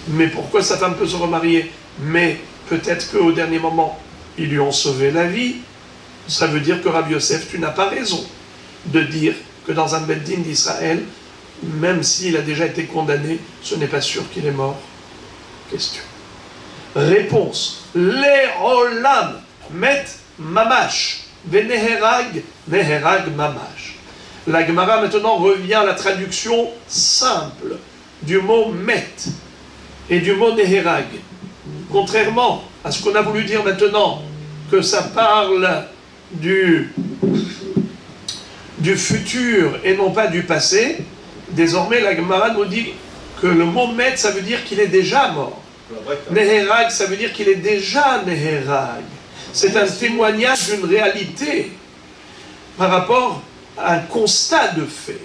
Mais pourquoi sa femme peut se remarier? Mais peut-être qu'au dernier moment, ils lui ont sauvé la vie. Ça veut dire que Rabbi Yosef, tu n'as pas raison de dire que dans un Beddin d'Israël, même s'il a déjà été condamné, ce n'est pas sûr qu'il est mort. Question. Réponse. Le'olam met mamash. Veneherag, neherag mamash. La Gemara maintenant revient à la traduction simple du mot met et du mot neherag. Contrairement à ce qu'on a voulu dire maintenant, que ça parle du futur et non pas du passé, désormais la Gemara nous dit que le mot met, ça veut dire qu'il est déjà mort. Neherag, ça veut dire qu'il est déjà neherag. C'est un témoignage d'une réalité par rapport à un constat de fait.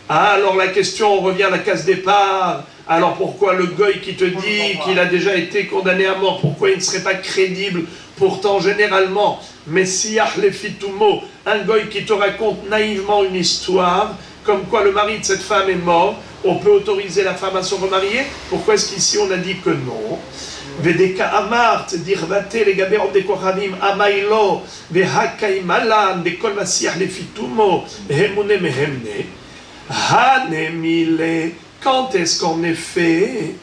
Ah, alors la question, on revient à la case départ. Alors pourquoi le goy qui te dit qu'il a déjà été condamné à mort, pourquoi il ne serait pas crédible? Pourtant, généralement, Messiah Lefitumo, un goy qui te raconte naïvement une histoire, comme quoi le mari de cette femme est mort, on peut autoriser la femme à se remarier? Pourquoi est-ce qu'ici on a dit que non? Vedeka amart dirvate legabe of de kohanim amailo vehakaimalan de kol masiach lefitumo hemune mehemne hanemile. Quand est-ce qu'en effet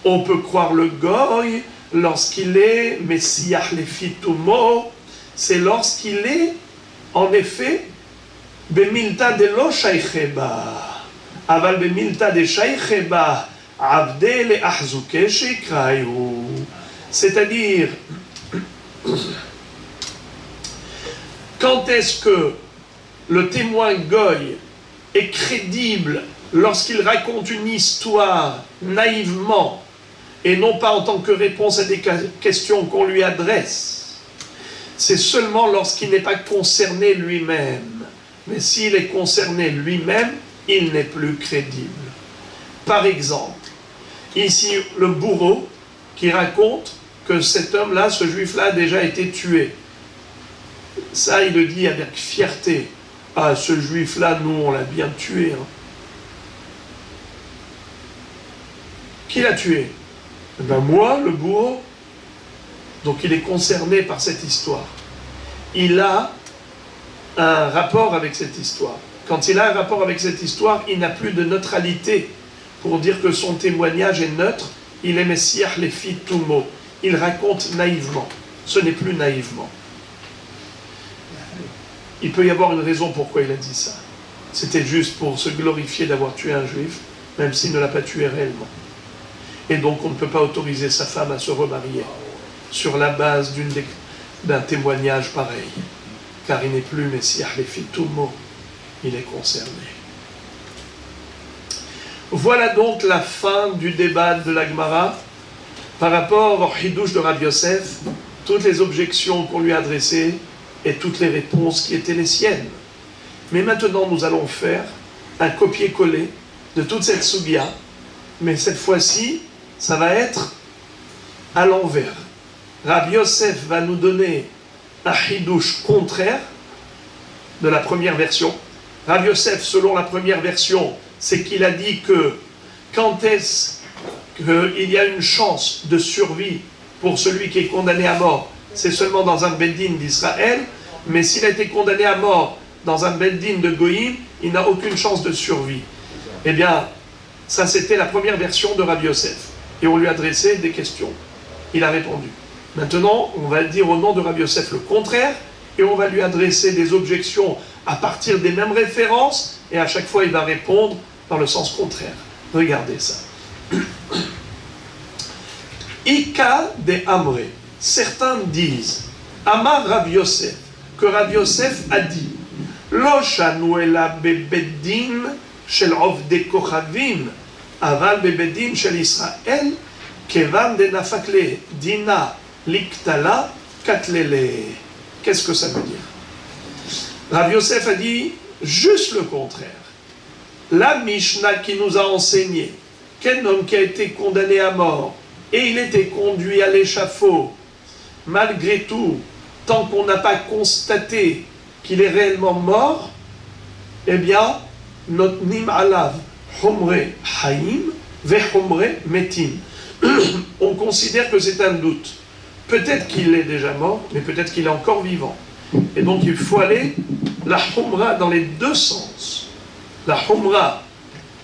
on peut croire le goy lorsqu'il est messiach lefitumo? C'est lorsqu'il est en effet bemilta de lo shaycheba aval bemilta de shaycheba. C'est-à-dire, quand est-ce que le témoin goy est crédible lorsqu'il raconte une histoire naïvement et non pas en tant que réponse à des questions qu'on lui adresse? C'est seulement lorsqu'il n'est pas concerné lui-même. Mais s'il est concerné lui-même, il n'est plus crédible. Par exemple, ici, le bourreau qui raconte que cet homme-là, ce juif-là, a déjà été tué. Ça, il le dit avec fierté. Ah, ce juif-là, nous, on l'a bien tué. Hein. Qui l'a tué? Eh ben moi, le bourreau. Donc il est concerné par cette histoire. Il a un rapport avec cette histoire. Quand il a un rapport avec cette histoire, il n'a plus de neutralité. Pour dire que son témoignage est neutre, il est Messiah Lefitumo. Il raconte naïvement. Ce n'est plus naïvement. Il peut y avoir une raison pourquoi il a dit ça. C'était juste pour se glorifier d'avoir tué un juif, même s'il ne l'a pas tué réellement. Et donc on ne peut pas autoriser sa femme à se remarier sur la base d'un témoignage pareil. Car il n'est plus Messiah Lefitumo. Il est concerné. Voilà donc la fin du débat de la Gemara par rapport au Hidouche de Rabbi Yosef, toutes les objections qu'on lui a adressées et toutes les réponses qui étaient les siennes. Mais maintenant, nous allons faire un copier-coller de toute cette Sugia, mais cette fois-ci, ça va être à l'envers. Rabbi Yosef va nous donner un Hidouche contraire de la première version. Rabbi Yosef, selon la première version, c'est qu'il a dit que quand est-ce qu'il y a une chance de survie pour celui qui est condamné à mort, c'est seulement dans un Beddin d'Israël, mais s'il a été condamné à mort dans un Beddin de Goïm, il n'a aucune chance de survie. Eh bien, ça c'était la première version de Rabbi Yosef. Et on lui a adressé des questions. Il a répondu. Maintenant, on va dire au nom de Rabbi Yosef le contraire, et on va lui adresser des objections à partir des mêmes références, et à chaque fois il va répondre dans le sens contraire. Regardez ça. Ika de Amré. Certains disent, Amar Rabbi Yosef, que Rabbi Yosef a dit, Lo shanu ela bebeddin shel ovdei kochavim, aval bebeddin shel Israël, kevan de nafakle dina liktala katlele. Qu'est-ce que ça veut dire? Rabbi Yosef a dit, juste le contraire. La Mishnah qui nous a enseigné qu'un homme qui a été condamné à mort et il était conduit à l'échafaud, malgré tout, tant qu'on n'a pas constaté qu'il est réellement mort, eh bien, notnim alav humre haim ve humre metim. On considère que c'est un doute. Peut-être qu'il est déjà mort, mais peut-être qu'il est encore vivant. Et donc il faut aller la humra dans les deux sens. La humra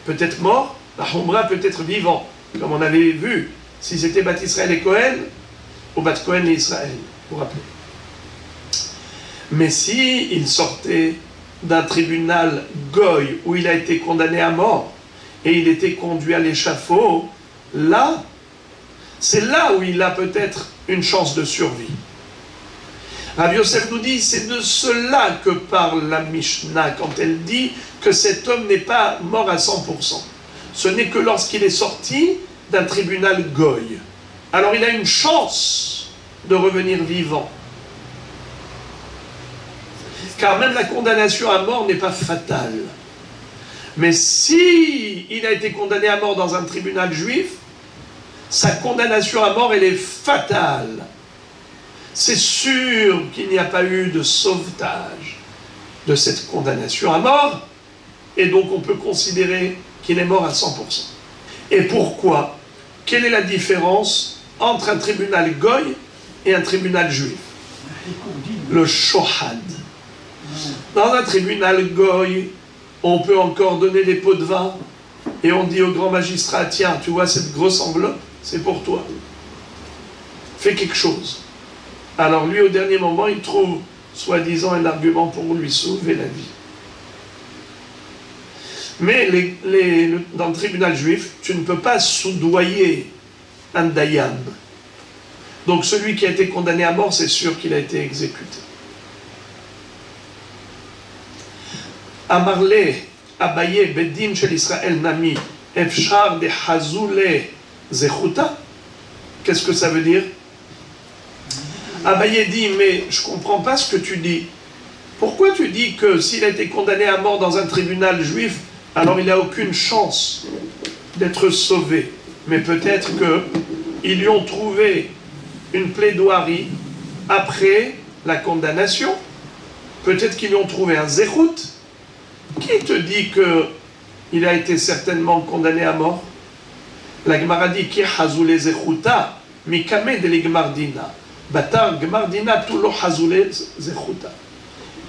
peut être mort, la humra peut être vivant. Comme on avait vu, si c'était Bat Israël et Cohen, ou Bat Cohen et Israël, vous vous rappelez. Mais si il sortait d'un tribunal goy où il a été condamné à mort et il était conduit à l'échafaud, là, c'est là où il a peut-être une chance de survie. Rabbi Yosef nous dit, c'est de cela que parle la Mishnah quand elle dit que cet homme n'est pas mort à 100%. Ce n'est que lorsqu'il est sorti d'un tribunal goy. Alors il a une chance de revenir vivant. Car même la condamnation à mort n'est pas fatale. Mais si il a été condamné à mort dans un tribunal juif, sa condamnation à mort, elle est fatale. C'est sûr qu'il n'y a pas eu de sauvetage de cette condamnation à mort, et donc on peut considérer qu'il est mort à 100%. Et pourquoi? Quelle est la différence entre un tribunal goy et un tribunal juif? Le shohad. Dans un tribunal goy, on peut encore donner des pots de vin, et on dit au grand magistrat, tiens, tu vois cette grosse enveloppe, c'est pour toi. Fais quelque chose. Alors lui, au dernier moment, il trouve, soi-disant, un argument pour lui sauver la vie. Mais dans le tribunal juif, tu ne peux pas soudoyer un dayan. Donc celui qui a été condamné à mort, c'est sûr qu'il a été exécuté. Amarle, Abaye, Bedin shel Israël Nami, Efshar de Hazoule Zechuta. Qu'est-ce que ça veut dire? Abaye dit, mais je ne comprends pas ce que tu dis. Pourquoi tu dis que s'il a été condamné à mort dans un tribunal juif, alors il n'a aucune chance d'être sauvé? Mais peut-être qu'ils lui ont trouvé une plaidoirie après la condamnation. Peut-être qu'ils lui ont trouvé un zéchout. Qui te dit qu'il a été certainement condamné à mort? La Gemara dit ki hazoule zéchouta, mikame de l'igmardina. Batar gmardina tout lo hazoule zéchouta.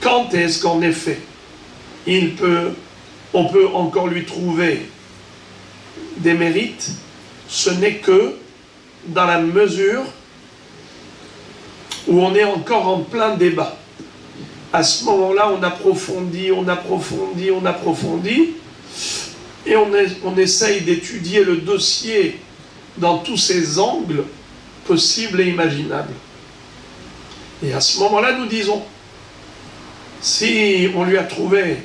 Quand est-ce qu'en effet, on peut encore lui trouver des mérites? Ce n'est que dans la mesure où on est encore en plein débat. À ce moment-là, on approfondit, et on essaye d'étudier le dossier dans tous ses angles possibles et imaginables. Et à ce moment-là, nous disons, si on lui a trouvé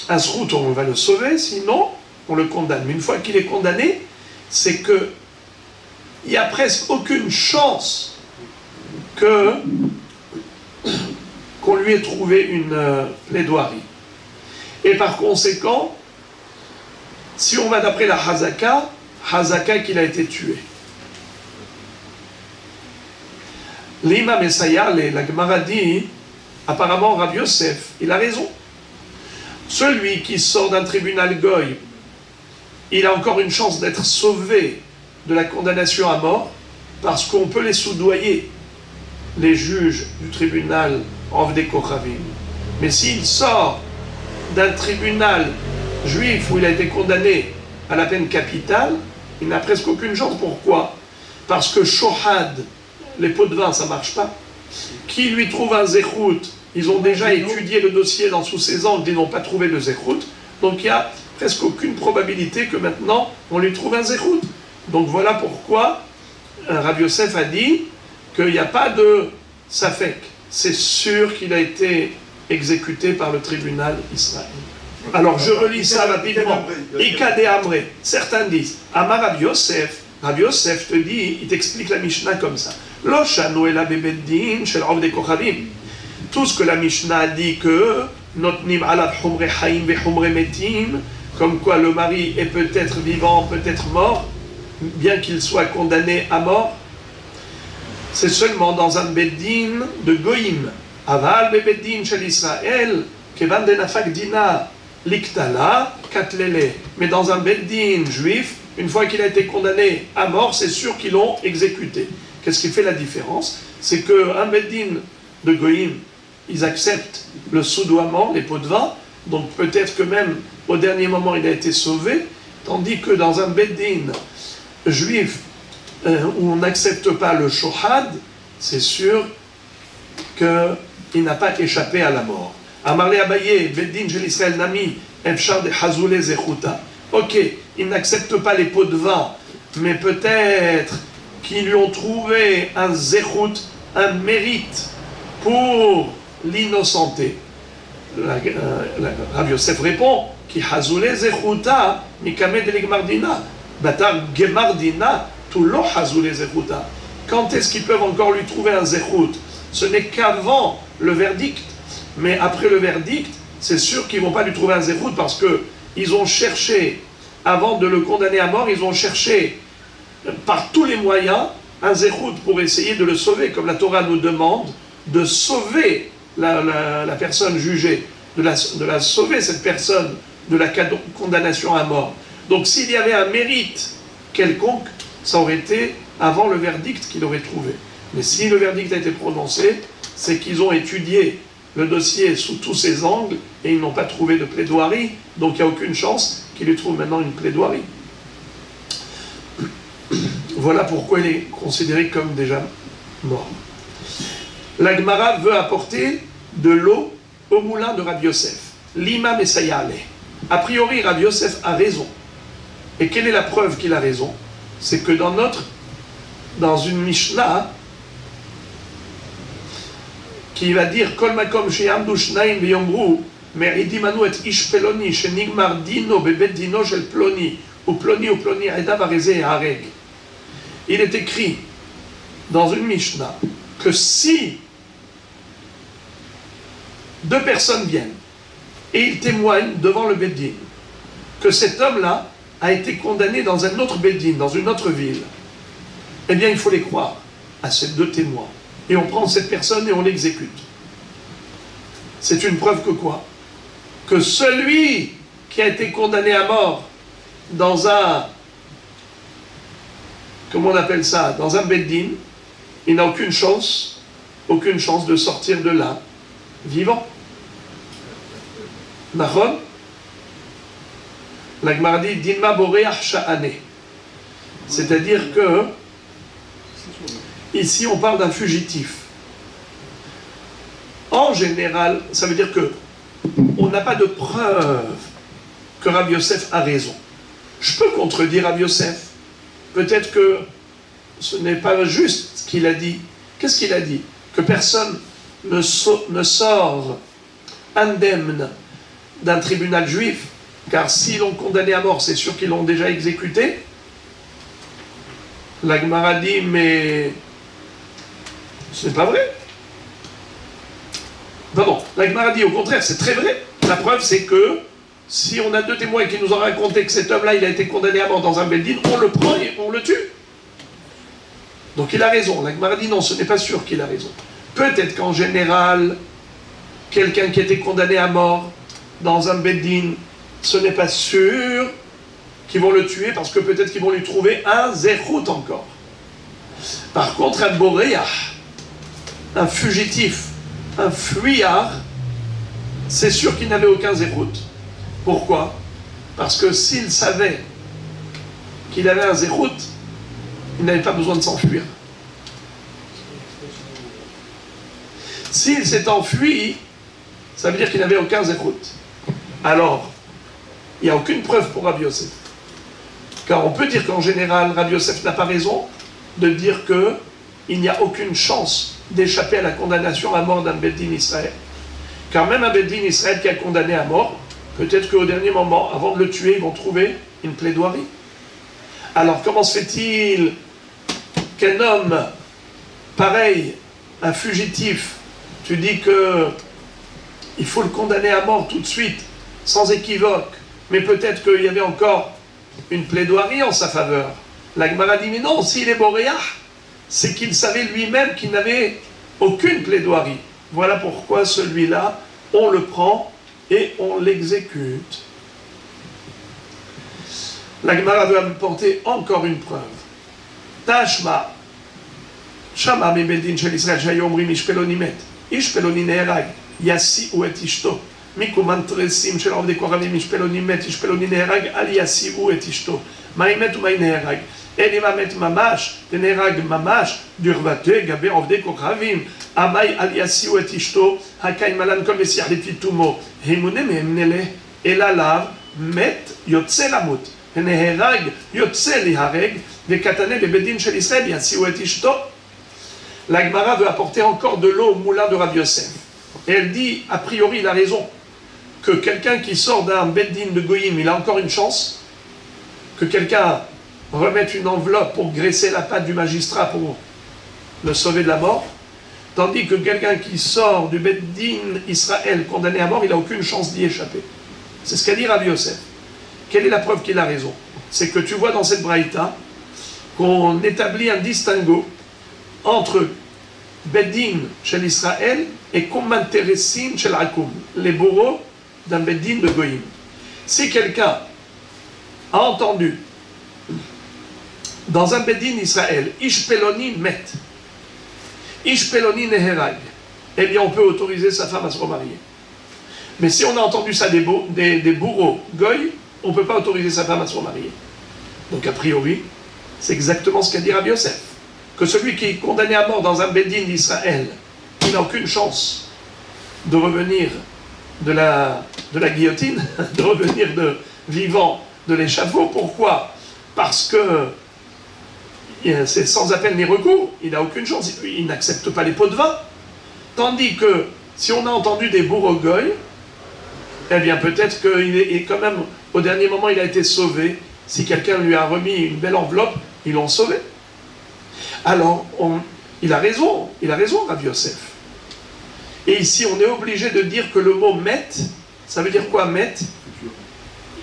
un srout, on va le sauver, sinon, on le condamne. Mais une fois qu'il est condamné, c'est que il n'y a presque aucune chance qu'on lui ait trouvé une plaidoirie. Et par conséquent, si on va d'après la Hazaka qu'il a été tué. L'imam Essaya, la Gemara dit, apparemment Rabbi Yosef, il a raison. Celui qui sort d'un tribunal goy, il a encore une chance d'être sauvé de la condamnation à mort, parce qu'on peut les soudoyer, les juges du tribunal Ovdei Kochavim. Mais s'il sort d'un tribunal juif où il a été condamné à la peine capitale, il n'a presque aucune chance. Pourquoi? Parce que shohad, les pots de vin, ça ne marche pas. Qui lui trouve un zéchout? Ils ont déjà étudié le dossier dans sous ses angles, ils n'ont pas trouvé de zéchout. Donc il n'y a presque aucune probabilité que maintenant on lui trouve un zéchout. Donc voilà pourquoi Rabbi Yosef a dit qu'il n'y a pas de safek. C'est sûr qu'il a été exécuté par le tribunal Israël. Alors je relis ça rapidement. Ikade Amré. Certains disent, Amar Rabbi Yosef. Rabbi Yosef te dit, il t'explique la Mishnah comme ça. Lo shanu ela bebeddin shel Ovdei Kochavim. Tout ce que la Mishnah dit que notnim alav humre haim vehumre metim, comme quoi le mari est peut-être vivant, peut-être mort, bien qu'il soit condamné à mort. C'est seulement dans un beddin de goïm. Aval bebeddin shel Israël, kevan denafak dina liktala katlele. Mais dans un beddin juif, une fois qu'il a été condamné à mort, c'est sûr qu'ils l'ont exécuté. Qu'est-ce qui fait la différence? C'est qu'un beddin de goïm, ils acceptent le soudoiement, les pots de vin, donc peut-être que même au dernier moment il a été sauvé, tandis que dans un beddin juif où on n'accepte pas le shohad, c'est sûr qu'il n'a pas échappé à la mort. Amarle Abaye, beddin shel Israël nami, efshar de hazoule zechuta. Ok, ils n'acceptent pas les pots de vin, mais peut-être qu'ils lui ont trouvé un zechut, un mérite pour l'innocenté. Rav Yosef répond qui hazoule zechuta mikame de l'igmardina batar gemardina tout lo hazoule zechuta. Quand est-ce qu'ils peuvent encore lui trouver un zechut? Ce n'est qu'avant le verdict, mais après le verdict, c'est sûr qu'ils ne vont pas lui trouver un zechut parce que ils ont cherché, avant de le condamner à mort, ils ont cherché par tous les moyens un zechut pour essayer de le sauver, comme la Torah nous demande de sauver la personne jugée, de la sauver cette personne de la condamnation à mort. Donc s'il y avait un mérite quelconque, ça aurait été avant le verdict qu'il aurait trouvé. Mais si le verdict a été prononcé, c'est qu'ils ont étudié le dossier sous tous ses angles et ils n'ont pas trouvé de plaidoirie, donc il n'y a aucune chance qu'il lui trouve maintenant une plaidoirie. Voilà pourquoi il est considéré comme déjà mort. La Gemara veut apporter de l'eau au moulin de Rav Yosef. L'imam Essayale. A priori, Rav Yosef a raison. Et quelle est la preuve qu'il a raison? C'est que dans une Mishnah, qui va dire Kol makom she'amdu shnaim v'yomru me'idimanu et ish peloni shenigmar dino bebet dino shel ploni ou ploni eda vareze et hareg. Il est écrit dans une Mishnah que si deux personnes viennent et ils témoignent devant le Beddin que cet homme-là a été condamné dans un autre Beddin, dans une autre ville, eh bien il faut les croire à ces deux témoins. Et on prend cette personne et on l'exécute. C'est une preuve que quoi? Que celui qui a été condamné à mort dans un, comment on appelle ça, dans un beddin, il n'a aucune chance de sortir de là vivant. Nachon? La Gemara dit Dinma boreach sha'ane. C'est-à-dire que ici, on parle d'un fugitif. En général, ça veut dire que on n'a pas de preuve que Rav Yosef a raison. Je peux contredire Rav Yosef. Peut-être que ce n'est pas juste ce qu'il a dit. Qu'est-ce qu'il a dit? Que personne ne sort indemne d'un tribunal juif, car s'ils l'ont condamné à mort, c'est sûr qu'ils l'ont déjà exécuté. La Gemara dit, mais c'est pas vrai. Pardon, la Gemara dit au contraire, c'est très vrai. La preuve, c'est que si on a deux témoins qui nous ont raconté que cet homme-là, il a été condamné à mort dans un beddin, on le prend et on le tue. Donc il a raison. La Gemara dit non, ce n'est pas sûr qu'il a raison. Peut-être qu'en général, quelqu'un qui a été condamné à mort dans un beddin, ce n'est pas sûr qu'ils vont le tuer parce que peut-être qu'ils vont lui trouver un zechut encore. Par contre, un boréach, un fugitif, un fuyard, c'est sûr qu'il n'avait aucun zechut. Pourquoi? Parce que s'il savait qu'il avait un zechut, il n'avait pas besoin de s'enfuir. S'il s'est enfui, ça veut dire qu'il n'avait aucun zechut. Alors, il n'y a aucune preuve pour Rav Yosef. Car on peut dire qu'en général, Rav Yosef n'a pas raison de dire qu'il n'y a aucune chance d'échapper à la condamnation à mort d'un Beddin Israël. Car même un Beddin Israël qui a condamné à mort, peut-être qu'au dernier moment, avant de le tuer, ils vont trouver une plaidoirie. Alors comment se fait-il qu'un homme pareil, un fugitif, tu dis il faut le condamner à mort tout de suite, sans équivoque. Mais peut-être qu'il y avait encore une plaidoirie en sa faveur. La Gemara dit, mais non, s'il est boréach, c'est qu'il savait lui-même qu'il n'avait aucune plaidoirie. Voilà pourquoi celui-là, on le prend et on l'exécute. La Gemara veut apporter encore une preuve. Tashma, Shama Bedin shel Israël, Shayu Omrim Ish Peloni met, Ish Peloni neherag, Yassiu et Ishto, Mikuman Tresim shel Avdei Koravim Ish Peloni met, Ish Peloni neherag, Al Yassiu et Ishto, Maïmet ou Maï neherag, Elima met Mamash, Neherag Mamash, Durvate, Gaber Avdei Koravim, Amai Al Yassiu et Ishto, Hakai Malan Kol Messiah Lefitumo, Hemune Mehemnele, Elalav, Met Yotze Lamut. נהרג יוצא להרג וקטנה בבית של ישראל יסיעו את אשתו. La Gemara veut apporter encore de l'eau au moulin de Rav Yosef. Et elle dit, a priori, il a raison, que quelqu'un qui sort d'un beddin de Goïm, il a encore une chance, que quelqu'un remette une enveloppe pour graisser la patte du magistrat pour le sauver de la mort, tandis que quelqu'un qui sort du beddin Israël condamné à mort, il n'a aucune chance d'y échapper. C'est ce qu'a dit Rav Yosef. Quelle est la preuve qu'il a raison? C'est que tu vois dans cette braïta qu'on établit un distinguo entre Beddin chez Israël et Kumman Teresim chez l'Akum, les bourreaux d'un Beddin de Goïm. Si quelqu'un a entendu dans un Beddin Israël, Ish Peloni met, Ish Peloni neherag, eh bien on peut autoriser sa femme à se remarier. Mais si on a entendu ça des bourreaux Goï, on ne peut pas autoriser sa femme à se remarier. Donc a priori, c'est exactement ce qu'a dit Rabbi Yosef. Que celui qui est condamné à mort dans un beddin d'Israël, il n'a aucune chance de revenir de la guillotine, de revenir de vivant de l'échafaud. Pourquoi? Parce que c'est sans appel ni recours, il n'a aucune chance, il n'accepte pas les pots de vin. Tandis que si on a entendu des bourreaux goy, eh bien peut-être qu'il est quand même, au dernier moment, il a été sauvé. Si quelqu'un lui a remis une belle enveloppe, ils l'ont sauvé. Alors, il a raison, Rav Yosef. Et ici, on est obligé de dire que le mot met, ça veut dire quoi, met?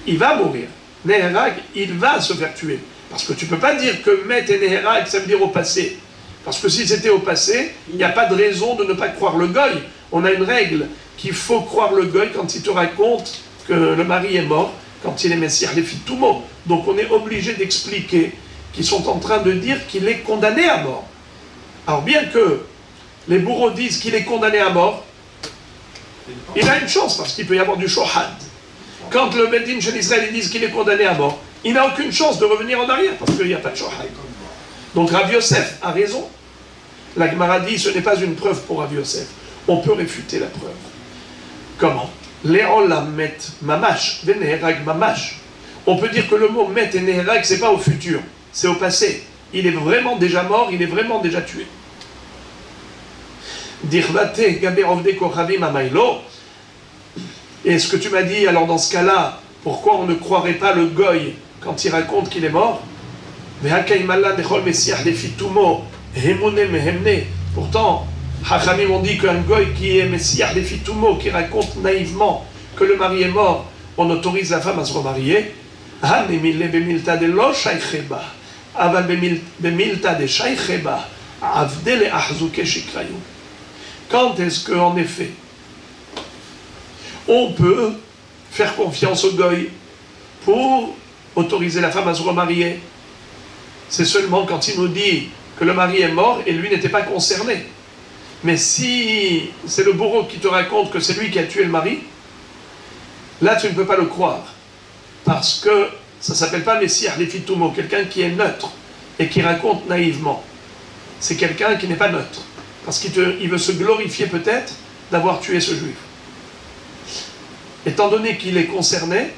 Il va mourir. Neherag, il va se faire tuer. Parce que tu ne peux pas dire que met et Neherag, ça veut dire au passé. Parce que si c'était au passé, il n'y a pas de raison de ne pas croire le goy. On a une règle qu'il faut croire le goy quand il te raconte que le mari est mort, quand il est Messiah Lefitumo. Donc on est obligé d'expliquer qu'ils sont en train de dire qu'il est condamné à mort. Alors bien que les bourreaux disent qu'il est condamné à mort, il a une chance parce qu'il peut y avoir du shohad. Quand le Beddin chez l'Israël disent qu'il est condamné à mort, il n'a aucune chance de revenir en arrière parce qu'il n'y a pas de shohad. Donc Rav Yosef a raison. La Gemara dit ce n'est pas une preuve pour Rav Yosef. On peut réfuter la preuve. Comment? Le'olam met mamash, ve'neherag mamash. On peut dire que le mot met et neherag, c'est pas au futur, c'est au passé. Il est vraiment déjà mort, il est vraiment déjà tué. Dirvate gaber ovdei kochavim amaylo. Et ce que tu m'as dit, alors dans ce cas-là, pourquoi on ne croirait pas le goy quand il raconte qu'il est mort? Pourtant, Hachamim ont dit qu'un goy qui est Messiah Lefitumo, qui raconte naïvement que le mari est mort, on autorise la femme à se remarier. Quand est-ce qu'en effet, on peut faire confiance au goy pour autoriser la femme à se remarier? C'est seulement quand il nous dit que le mari est mort et lui n'était pas concerné. Mais si c'est le bourreau qui te raconte que c'est lui qui a tué le mari, là tu ne peux pas le croire. Parce que ça ne s'appelle pas Messiah Lefitumo, quelqu'un qui est neutre et qui raconte naïvement. C'est quelqu'un qui n'est pas neutre. Parce qu'il veut se glorifier peut-être d'avoir tué ce juif. Étant donné qu'il est concerné,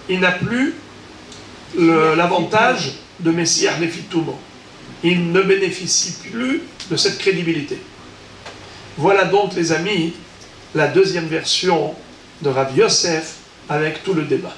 il n'a plus l'avantage de Messiah Lefitumo. Il ne bénéficie plus de cette crédibilité. Voilà donc, les amis, la deuxième version de Rav Yosef avec tout le débat.